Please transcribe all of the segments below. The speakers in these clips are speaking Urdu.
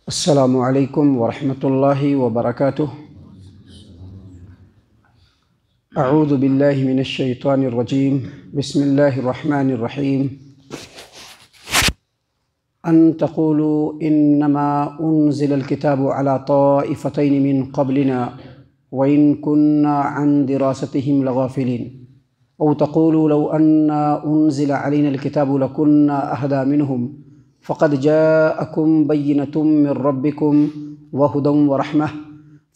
السلام علیکم ورحمۃ اللہ وبرکاتہ۔ اعوذ باللہ من الشیطان الرجیم، بسم اللہ الرحمن الرحیم۔ ان تقولوا انما انزل الكتاب على طائفتین من قبلنا وان كنا عن دراستهم لغافلین او تقولوا لو ان انزل علينا الكتاب لكنا اهدى منهم فقد جاءكم بينة من ربكم وهدى ورحمة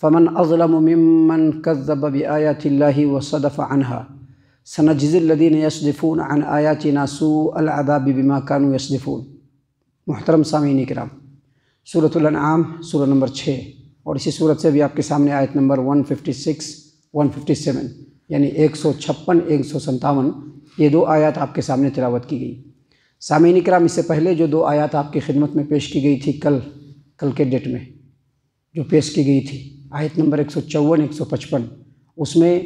فمن أظلم ممن كذب بآيات الله وصدف عنها سنجزي الذين يصدفون عن آياتنا سوء العذاب بما كانوا يصدفون۔ محترم سامعین کرام، سورۃ الانعام سورہ نمبر 6 اور اسی سورت سے بھی آپ کے سامنے آیت نمبر 156 157 یعنی 156 157 یہ دو آیات آپ کے سامنے تلاوت کی گئی۔ سامعین کرام، اس سے پہلے جو دو آیات آپ کی خدمت میں پیش کی گئی تھی کل کے ڈیٹ میں جو پیش کی گئی تھی، آیت نمبر 154 155، اس میں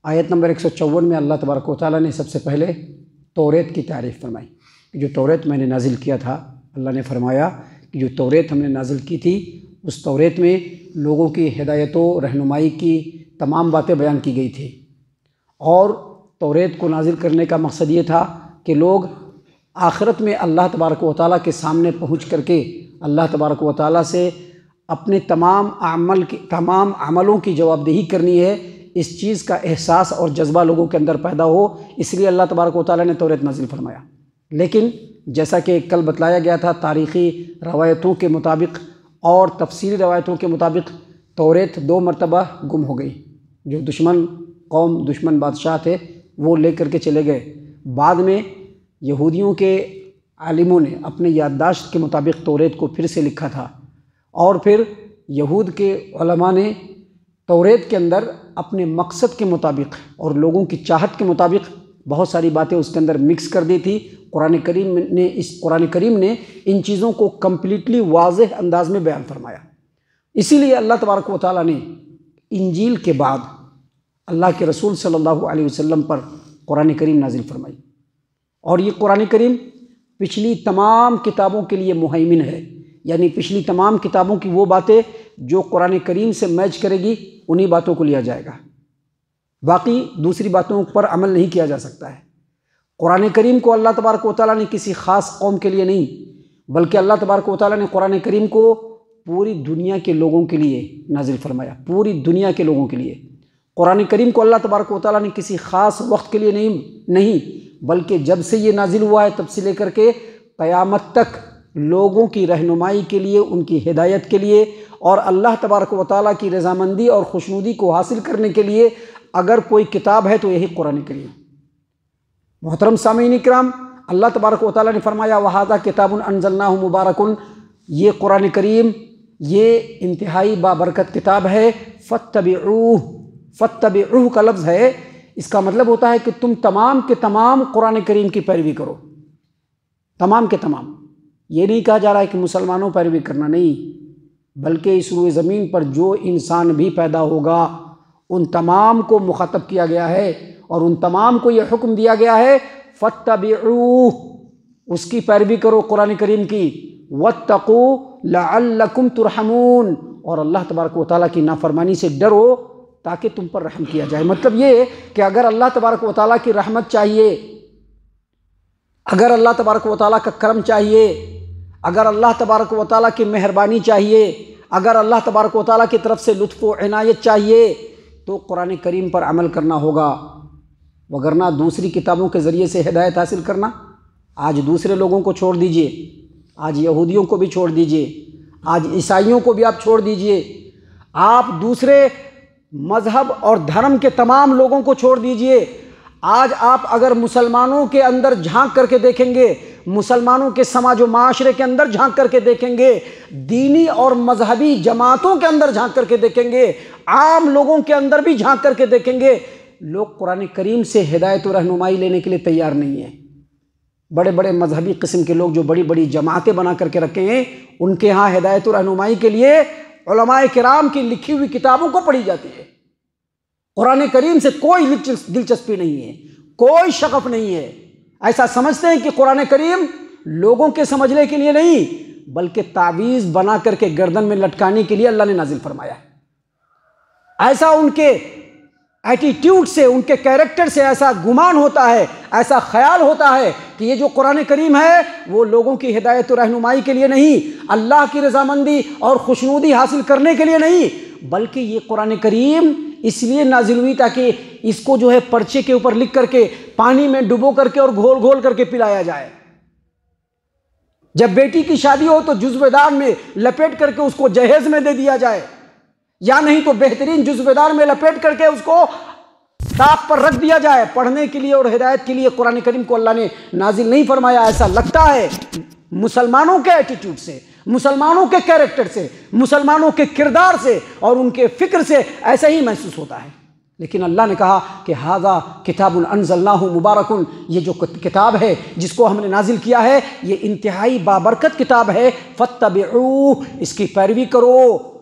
آیت نمبر 154 میں اللہ تبارک و تعالیٰ نے سب سے پہلے توریت کی تعریف فرمائی کہ جو توریت میں نے نازل کیا تھا، اللہ نے فرمایا کہ جو توریت ہم نے نازل کی تھی اس توریت میں لوگوں کی ہدایت و رہنمائی کی تمام باتیں بیان کی گئی تھی، اور توریت کو نازل کرنے کا مقصد یہ تھا کہ لوگ آخرت میں اللہ تبارک و تعالیٰ کے سامنے پہنچ کر کے اللہ تبارک و تعالیٰ سے اپنے تمام عملوں کی جواب دہی کرنی ہے، اس چیز کا احساس اور جذبہ لوگوں کے اندر پیدا ہو، اس لیے اللہ تبارک و تعالیٰ نے توریت نازل فرمایا۔ لیکن جیسا کہ کل بتلایا گیا تھا، تاریخی روایتوں کے مطابق اور تفسیری روایتوں کے مطابق توریت 2 مرتبہ گم ہو گئی۔ جو دشمن بادشاہ تھے وہ لے کر کے چلے گئے۔ بعد میں یہودیوں کے عالموں نے اپنے یادداشت کے مطابق توریت کو پھر سے لکھا تھا، اور پھر یہود کے علماء نے توریت کے اندر اپنے مقصد کے مطابق اور لوگوں کی چاہت کے مطابق بہت ساری باتیں اس کے اندر مکس کر دی تھی۔ قرآن کریم نے ان چیزوں کو کمپلیٹلی واضح انداز میں بیان فرمایا۔ اسی لیے اللہ تبارک و تعالیٰ نے انجیل کے بعد اللہ کے رسول صلی اللہ علیہ وسلم پر قرآن کریم نازل فرمائی، اور یہ قرآن کریم پچھلی تمام کتابوں کے لیے مہیمن ہے، یعنی پچھلی تمام کتابوں کی وہ باتیں جو قرآن کریم سے میچ کرے گی انہی باتوں کو لیا جائے گا، باقی دوسری باتوں پر عمل نہیں کیا جا سکتا ہے۔ قرآن کریم کو اللہ تبارک و تعالیٰ نے کسی خاص قوم کے لیے نہیں، بلکہ اللہ تبارک و تعالیٰ نے قرآن کریم کو پوری دنیا کے لوگوں کے لیے نازل فرمایا، پوری دنیا کے لوگوں کے لیے۔ قرآن کریم کو اللہ تبارک و تعالیٰ نے کسی خاص وقت کے لیے نہیں بلکہ جب سے یہ نازل ہوا ہے تب سے لے کر کے قیامت تک لوگوں کی رہنمائی کے لیے، ان کی ہدایت کے لیے، اور اللہ تبارک و تعالیٰ کی رضامندی اور خوشنودی کو حاصل کرنے کے لیے اگر کوئی کتاب ہے تو یہی قرآن کریم۔ محترم سامعین کرام، اللہ تبارک و تعالیٰ نے فرمایا وَهَذَا كِتَابٌ أَنزَلْنَاهُ مُبَارَكٌ، یہ قرآن کریم یہ انتہائی بابرکت کتاب ہے۔ فَاتَّبِعُوهُ کا لفظ ہے، اس کا مطلب ہوتا ہے کہ تم تمام کے تمام قرآن کریم کی پیروی کرو، تمام کے تمام۔ یہ نہیں کہا جا رہا ہے کہ مسلمانوں پیروی کرنا، نہیں، بلکہ اس روئے زمین پر جو انسان بھی پیدا ہوگا ان تمام کو مخاطب کیا گیا ہے، اور ان تمام کو یہ حکم دیا گیا ہے فَاتَّبِعُوهُ، اس کی پیروی کرو قرآن کریم کی، وَاتَّقُوا لَعَلَّكُمْ تُرْحَمُونَ، اور اللہ تبارک و تعالیٰ کی نافرمانی سے ڈرو تاکہ تم پر رحم کیا جائے۔ مطلب یہ کہ اگر اللہ تبارک و تعالیٰ کی رحمت چاہیے، اگر اللہ تبارک و تعالیٰ کا کرم چاہیے، اگر اللہ تبارک و تعالیٰ کی مہربانی چاہیے، اگر اللہ تبارک و تعالیٰ کی طرف سے لطف و عنایت چاہیے تو قرآن کریم پر عمل کرنا ہوگا، وگرنہ دوسری کتابوں کے ذریعے سے ہدایت حاصل کرنا، آج دوسرے لوگوں کو چھوڑ دیجئے، آج یہودیوں کو بھی چھوڑ دیجئے، آج عیسائیوں کو بھی آپ چھوڑ دیجئے، آپ دوسرے مذہب اور دھرم کے تمام لوگوں کو چھوڑ دیجئے۔ آج آپ اگر مسلمانوں کے اندر جھانک کر کے دیکھیں گے، مسلمانوں کے سماج و معاشرے کے اندر جھانک کر کے دیکھیں گے، دینی اور مذہبی جماعتوں کے اندر جھانک کر کے دیکھیں گے، عام لوگوں کے اندر بھی جھانک کر کے دیکھیں گے، لوگ قرآن کریم سے ہدایت و رہنمائی لینے کے لیے تیار نہیں ہیں۔ بڑے بڑے مذہبی قسم کے لوگ جو بڑی بڑی جماعتیں بنا کر کے رکھے ہیں، ان کے ہاں ہدایت و رہنمائی کے لیے علماء کرام کی لکھی ہوئی کتابوں کو پڑھی جاتی ہے۔ قرآن کریم سے کوئی دلچسپی نہیں ہے، کوئی شغف نہیں ہے۔ ایسا سمجھتے ہیں کہ قرآن کریم لوگوں کے سمجھنے کے لیے نہیں بلکہ تعویذ بنا کر کے گردن میں لٹکانے کے لیے اللہ نے نازل فرمایا ہے۔ ایسا ان کے ایٹیٹیوڈ سے، ان کے کیریکٹر سے ایسا گمان ہوتا ہے، ایسا خیال ہوتا ہے کہ یہ جو قرآن کریم ہے وہ لوگوں کی ہدایت و رہنمائی کے لیے نہیں، اللہ کی رضامندی اور خوشنودی حاصل کرنے کے لیے نہیں، بلکہ یہ قرآن کریم اس لیے نازل ہوئی تاکہ اس کو جو ہے پرچے کے اوپر لکھ کر کے پانی میں ڈبو کر کے اور گھول گھول کر کے پلایا جائے۔ جب بیٹی کی شادی ہو تو جزو دار میں لپیٹ کر کے اس کو جہیز میں دے دیا جائے، یا نہیں تو بہترین جزو دار میں لپیٹ کر کے اس کو طاق پر رکھ دیا جائے۔ پڑھنے کے لیے اور ہدایت کے لیے قرآن کریم کو اللہ نے نازل نہیں فرمایا۔ ایسا لگتا ہے مسلمانوں کے ایٹیٹیوڈ سے، مسلمانوں کے کیریکٹر سے، مسلمانوں کے کردار سے اور ان کے فکر سے ایسا ہی محسوس ہوتا ہے، لیکن اللہ نے کہا کہ ھذا کتاب انزلناہ مبارک، یہ جو کتاب ہے جس کو ہم نے نازل کیا ہے یہ انتہائی بابرکت کتاب ہے، فاتبعوہ، اس کی پیروی کرو،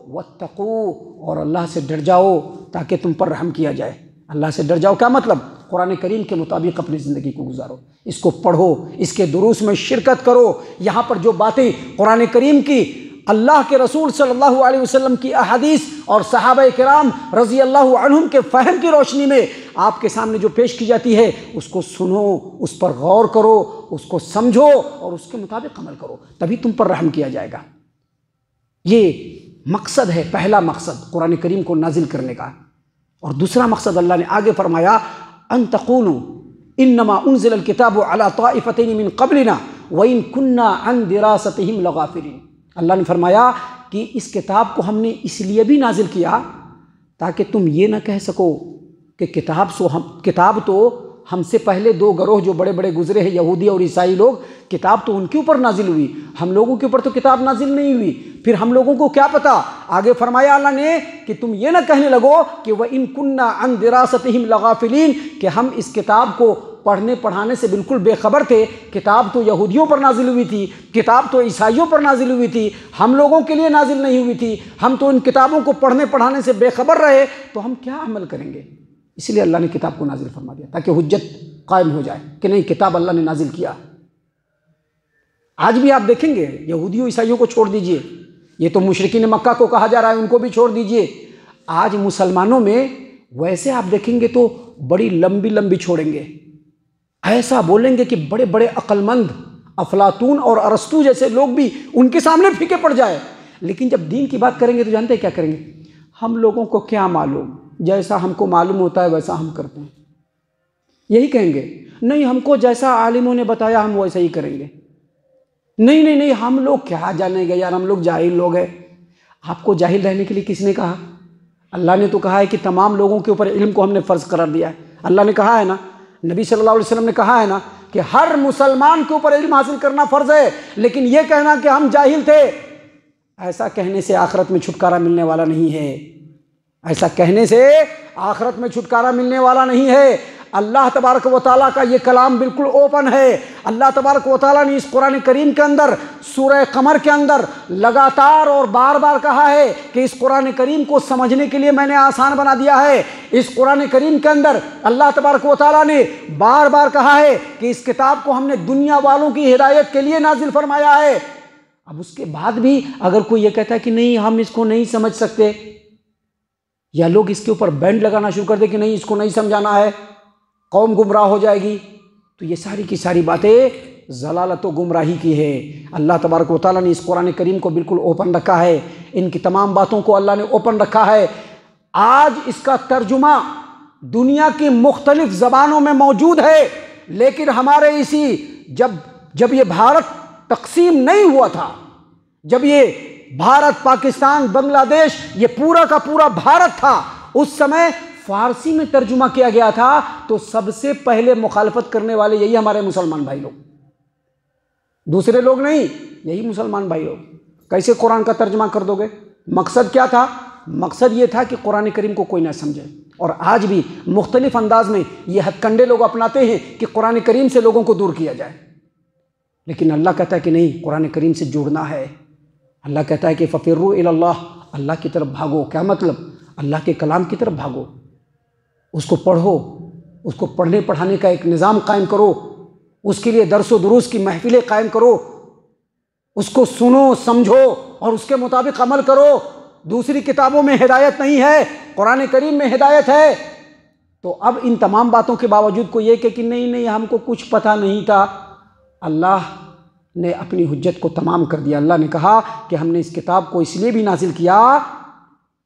واتقوا، اور اللہ سے ڈر جاؤ تاکہ تم پر رحم کیا جائے۔ اللہ سے ڈر جاؤ کیا مطلب؟ قرآن کریم کے مطابق اپنی زندگی کو گزارو، اس کو پڑھو، اس کے دروس میں شرکت کرو۔ یہاں پر جو باتیں قرآن کریم کی، اللہ کے رسول صلی اللہ علیہ وسلم کی احادیث اور صحابہ کرام رضی اللہ عنہم کے فہم کی روشنی میں آپ کے سامنے جو پیش کی جاتی ہے اس کو سنو، اس پر غور کرو، اس کو سمجھو اور اس کے مطابق عمل کرو، تبھی تم پر رحم کیا جائے گا۔ یہ مقصد ہے، پہلا مقصد قرآن کریم کو نازل کرنے کا۔ اور دوسرا مقصد اللہ نے آگے فرمایا ان تقولوا انما انزل الكتاب على طائفتين من قبلنا وان كنا عن دراستهم لغافلين۔ اللہ نے فرمایا کہ اس کتاب کو ہم نے اس لیے بھی نازل کیا تاکہ تم یہ نہ کہہ سکو کہ کتاب تو ہم سے پہلے دو گروہ جو بڑے بڑے گزرے ہیں، یہودی اور عیسائی لوگ، کتاب تو ان کے اوپر نازل ہوئی، ہم لوگوں کے اوپر تو کتاب نازل نہیں ہوئی، پھر ہم لوگوں کو کیا پتا۔ آگے فرمایا اللہ نے کہ تم یہ نہ کہنے لگو کہ وَإِن كُنَّا عَن دِرَاسَتِهِمْ لَغَافِلِينَ، کہ ہم اس کتاب کو پڑھنے پڑھانے سے بالکل بے خبر تھے۔ کتاب تو یہودیوں پر نازل ہوئی تھی، کتاب تو عیسائیوں پر نازل ہوئی تھی، ہم لوگوں کے لیے نازل نہیں ہوئی تھی، ہم تو ان کتابوں کو پڑھنے پڑھانے سے بے خبر رہے، تو ہم کیا عمل کریں گے؟ اس لیے اللہ نے کتاب کو نازل فرما دیا تاکہ حجت قائم ہو جائے کہ نہیں، کتاب اللہ نے نازل کیا۔ آج بھی آپ دیکھیں گے یہودیوں عیسائیوں کو چھوڑ دیجئے، یہ تو مشرکین مکہ کو کہا جا رہا ہے، ان کو بھی چھوڑ دیجئے۔ آج مسلمانوں میں ویسے آپ دیکھیں گے تو بڑی لمبی لمبی چھوڑیں گے، ایسا بولیں گے کہ بڑے بڑے عقل مند افلاطون اور ارسطو جیسے لوگ بھی ان کے سامنے پھیکے پڑ جائے، لیکن جب دین کی بات کریں گے تو جانتے ہیں کیا کریں گے؟ ہم لوگوں کو کیا معلوم، جیسا ہم کو معلوم ہوتا ہے ویسا ہم کرتے ہیں، یہی کہیں گے۔ نہیں، ہم کو جیسا عالموں نے بتایا ہم ویسا ہی کریں گے۔ نہیں نہیں نہیں، ہم لوگ کیا جانیں گے یار، ہم لوگ جاہل لوگ ہیں۔ آپ کو جاہل رہنے کے لیے کس نے کہا؟ اللہ نے تو کہا ہے کہ تمام لوگوں کے اوپر علم کو ہم نے فرض قرار دیا ہے۔ اللہ نے کہا ہے نا، نبی صلی اللہ علیہ وسلم نے کہا ہے نا کہ ہر مسلمان کے اوپر علم حاصل کرنا فرض ہے، لیکن یہ کہنا کہ ہم جاہل تھے، ایسا کہنے سے آخرت میں چھٹکارا ملنے والا نہیں ہے، ایسا کہنے سے آخرت میں چھٹکارا ملنے والا نہیں ہے۔ اللہ تبارک و تعالیٰ کا یہ کلام بالکل اوپن ہے۔ اللہ تبارک و تعالیٰ نے اس قرآن کریم کے اندر سورہ قمر کے اندر لگاتار اور بار بار کہا ہے کہ اس قرآن کریم کو سمجھنے کے لیے میں نے آسان بنا دیا ہے۔ اس قرآن کریم کے اندر اللہ تبارک و تعالیٰ نے بار بار کہا ہے کہ اس کتاب کو ہم نے دنیا والوں کی ہدایت کے لیے نازل فرمایا ہے۔ اب اس کے بعد بھی اگر کوئی یہ کہتا ہے کہ نہیں ہم اس کو نہیں سمجھ سکتے، یا لوگ اس کے اوپر بینڈ لگانا شروع کر دے کہ نہیں اس کو نہیں سمجھانا ہے، قوم گمراہ ہو جائے گی، تو یہ ساری کی ساری باتیں ضلالت و گمراہی کی ہے۔ اللہ تبارک و تعالیٰ نے اس قرآن کریم کو بالکل اوپن رکھا ہے، ان کی تمام باتوں کو اللہ نے اوپن رکھا ہے۔ آج اس کا ترجمہ دنیا کی مختلف زبانوں میں موجود ہے، لیکن ہمارے اسی جب یہ بھارت تقسیم نہیں ہوا تھا، جب یہ بھارت، پاکستان، بنگلہ دیش یہ پورا کا پورا بھارت تھا، اس سمے فارسی میں ترجمہ کیا گیا تھا، تو سب سے پہلے مخالفت کرنے والے یہی ہمارے مسلمان بھائی لوگ، دوسرے لوگ نہیں، یہی مسلمان بھائی لوگ۔ کیسے قرآن کا ترجمہ کر دو گے؟ مقصد کیا تھا؟ مقصد یہ تھا کہ قرآن کریم کو کوئی نہ سمجھے، اور آج بھی مختلف انداز میں یہ ہتھ کنڈے لوگ اپناتے ہیں کہ قرآن کریم سے لوگوں کو دور کیا جائے، لیکن اللہ کہتا ہے کہ نہیں، قرآن کریم سے جڑنا ہے۔ اللہ کہتا ہے کہ فَفِرُّوا إِلَى اللَّهِ، اللہ کی طرف بھاگو۔ کیا مطلب؟ اللہ کے کلام کی طرف بھاگو، اس کو پڑھو، اس کو پڑھنے پڑھانے کا ایک نظام قائم کرو، اس کے لیے درس و دروس کی محفلیں قائم کرو، اس کو سنو سمجھو اور اس کے مطابق عمل کرو۔ دوسری کتابوں میں ہدایت نہیں ہے، قرآن کریم میں ہدایت ہے۔ تو اب ان تمام باتوں کے باوجود کوئی یہ کہ نہیں ہم کو کچھ پتہ نہیں تھا، اللہ نے اپنی حجت کو تمام کر دیا۔ اللہ نے کہا کہ ہم نے اس کتاب کو اس لیے بھی نازل کیا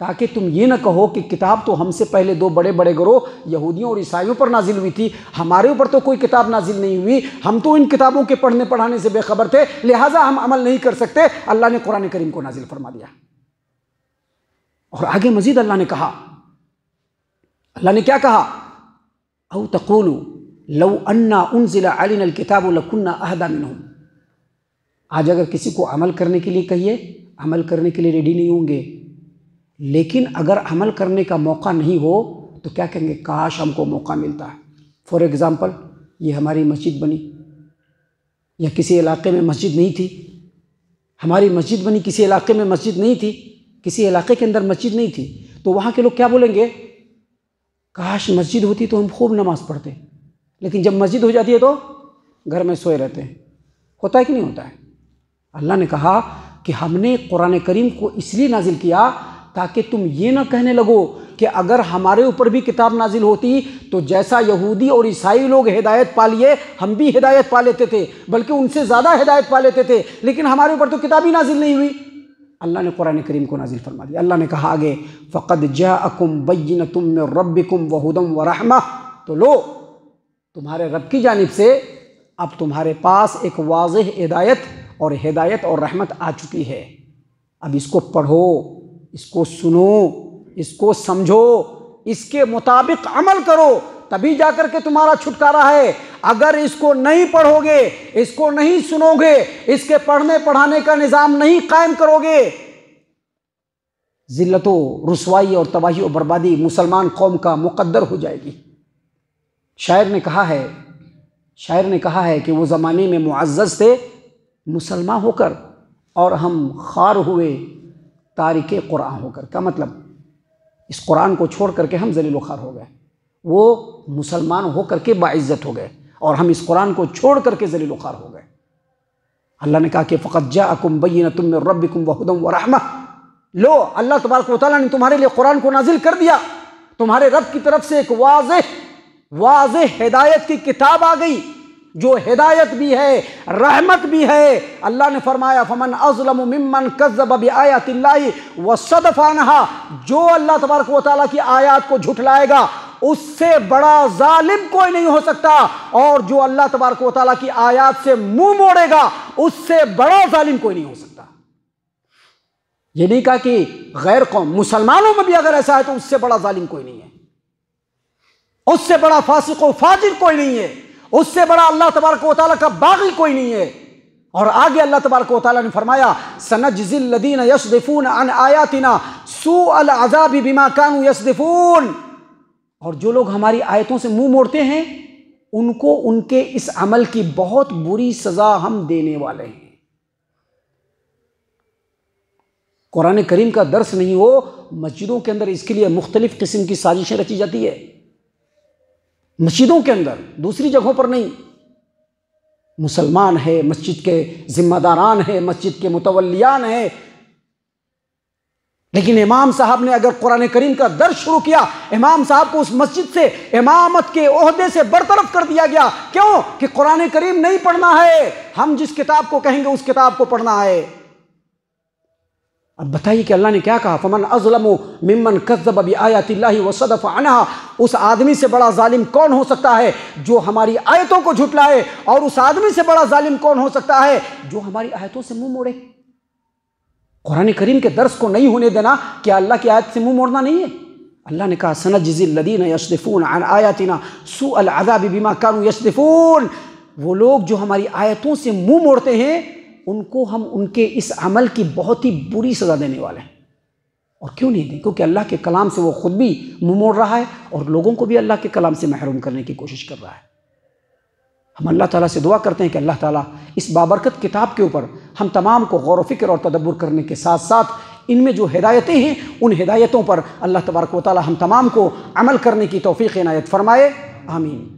تاکہ تم یہ نہ کہو کہ کتاب تو ہم سے پہلے دو بڑے بڑے گروہ یہودیوں اور عیسائیوں پر نازل ہوئی تھی، ہمارے اوپر تو کوئی کتاب نازل نہیں ہوئی، ہم تو ان کتابوں کے پڑھنے پڑھانے سے بے خبر تھے، لہٰذا ہم عمل نہیں کر سکتے۔ اللہ نے قرآن کریم کو نازل فرما دیا۔ اور آگے مزید اللہ نے کہا، اللہ نے کیا کہا؟ او تقولوا لو انا انزل علینا الکتاب لکنا اہدی منہم۔ آج اگر کسی کو عمل کرنے کے لیے کہیے، عمل کرنے کے لیے ریڈی نہیں ہوں گے، لیکن اگر عمل کرنے کا موقع نہیں ہو تو کیا کہیں گے؟ کاش ہم کو موقع ملتا ہے۔ فار ایگزامپل، یہ ہماری مسجد بنی یا کسی علاقے میں مسجد نہیں تھی، ہماری مسجد بنی، کسی علاقے میں مسجد نہیں تھی، کسی علاقے کے اندر مسجد نہیں تھی، تو وہاں کے لوگ کیا بولیں گے؟ کاش مسجد ہوتی تو ہم خوب نماز پڑھتے، لیکن جب مسجد ہو جاتی ہے تو گھر میں سوئے رہتے ہیں۔ ہوتا ہے کہ نہیں ہوتا ہے؟ اللہ نے کہا کہ ہم نے قرآن کریم کو اس لیے نازل کیا تاکہ تم یہ نہ کہنے لگو کہ اگر ہمارے اوپر بھی کتاب نازل ہوتی تو جیسا یہودی اور عیسائی لوگ ہدایت پا لیے ہم بھی ہدایت پا لیتے تھے، بلکہ ان سے زیادہ ہدایت پا لیتے تھے، لیکن ہمارے اوپر تو کتاب ہی نازل نہیں ہوئی۔ اللہ نے قرآن کریم کو نازل فرما دیا۔ اللہ نے کہا آگے فَقَدْ جَاءَكُمْ بَيِّنَةٌ مِّن رَبِّكُمْ وَهُدًى وَرَحْمَةٌ، تو لو تمہارے رب کی جانب سے اب تمہارے پاس ایک واضح ہدایت اور رحمت آ چکی ہے۔ اب اس کو پڑھو، اس کو سنو، اس کو سمجھو، اس کے مطابق عمل کرو، تبھی جا کر کے تمہارا چھٹکارا ہے۔ اگر اس کو نہیں پڑھو گے، اس کو نہیں سنو گے، اس کے پڑھنے پڑھانے کا نظام نہیں قائم کرو گے، ذلت و رسوائی اور تباہی و بربادی مسلمان قوم کا مقدر ہو جائے گی۔ شاعر نے کہا ہے کہ وہ زمانے میں معزز تھے مسلمان ہو کر اور ہم خوار ہوئے تارک قرآن ہو کر۔ کا مطلب اس قرآن کو چھوڑ کر کے ہم ذلیل و خوار ہو گئے، وہ مسلمان ہو کر کے باعزت ہو گئے اور ہم اس قرآن کو چھوڑ کر کے ذلیل و خوار ہو گئے۔ اللہ نے کہا کہ فقد جاءکم بینۃ من ربکم وہدی ورحمہ، لو اللہ تبارک و تعالیٰ نے تمہارے لیے قرآن کو نازل کر دیا، تمہارے رب کی طرف سے ایک واضح ہدایت کی کتاب آ گئی جو ہدایت بھی ہے، رحمت بھی ہے۔ اللہ نے فرمایا فمن اظلم ممن کذب بآیات اللہ وصدف عنها، جو اللہ تبارک و تعالیٰ کی آیات کو جھٹلائے گا اس سے بڑا ظالم کوئی نہیں ہو سکتا، اور جو اللہ تبارک و تعالیٰ کی آیات سے منہ موڑے گا اس سے بڑا ظالم کوئی نہیں ہو سکتا۔ یہ نہیں کہا کہ غیر قوم، مسلمانوں میں بھی اگر ایسا ہے تو اس سے بڑا ظالم کوئی نہیں ہے، اس سے بڑا فاسق و فاجر کوئی نہیں ہے، اس سے بڑا اللہ تبارک و تعالیٰ کا باغی کوئی نہیں ہے۔ اور آگے اللہ تبارک و تعالیٰ نے فرمایا سنجزی الذین یصدفون عن آیاتنا سوء العذاب بما كانوا یصدفون، اور جو لوگ ہماری آیتوں سے منہ موڑتے ہیں ان کو ان کے اس عمل کی بہت بری سزا ہم دینے والے ہیں۔ قرآن کریم کا درس نہیں ہو مسجدوں کے اندر، اس کے لیے مختلف قسم کی سازشیں رچی جاتی ہے، مسجدوں کے اندر، دوسری جگہوں پر نہیں۔ مسلمان ہے، مسجد کے ذمہ داران ہیں، مسجد کے متولیان ہیں، لیکن امام صاحب نے اگر قرآن کریم کا درس شروع کیا، امام صاحب کو اس مسجد سے امامت کے عہدے سے برطرف کر دیا گیا۔ کیوں؟ کہ قرآن کریم نہیں پڑھنا ہے، ہم جس کتاب کو کہیں گے اس کتاب کو پڑھنا ہے۔ اب بتائیے کہ اللہ نے کیا کہا فمن اظلم ممن کذب بآیات اللہ وصدف عنہا، اس آدمی سے بڑا ظالم کون ہو سکتا ہے جو ہماری آیتوں کو جھٹلائے، اور اس آدمی سے بڑا ظالم کون ہو سکتا ہے جو ہماری آیتوں سے منہ موڑے۔ قرآن کریم کے درس کو نہیں ہونے دینا کیا اللہ کی آیت سے منہ موڑنا نہیں ہے؟ اللہ نے کہا سنجزی الذین یصدفون عن آیاتنا سوء العذاب بما كانوا یصدفون، وہ لوگ جو ہماری آیتوں سے منہ موڑتے ہیں ان کو ہم ان کے اس عمل کی بہت ہی بری سزا دینے والے ہیں۔ اور کیوں نہیں دیں؟ کیونکہ اللہ کے کلام سے وہ خود بھی منہ موڑ رہا ہے اور لوگوں کو بھی اللہ کے کلام سے محروم کرنے کی کوشش کر رہا ہے۔ ہم اللہ تعالیٰ سے دعا کرتے ہیں کہ اللہ تعالیٰ اس بابرکت کتاب کے اوپر ہم تمام کو غور و فکر اور تدبر کرنے کے ساتھ ساتھ ان میں جو ہدایتیں ہیں ان ہدایتوں پر اللہ تبارک و تعالیٰ ہم تمام کو عمل کرنے کی توفیق عنایت فرمائے، آمین۔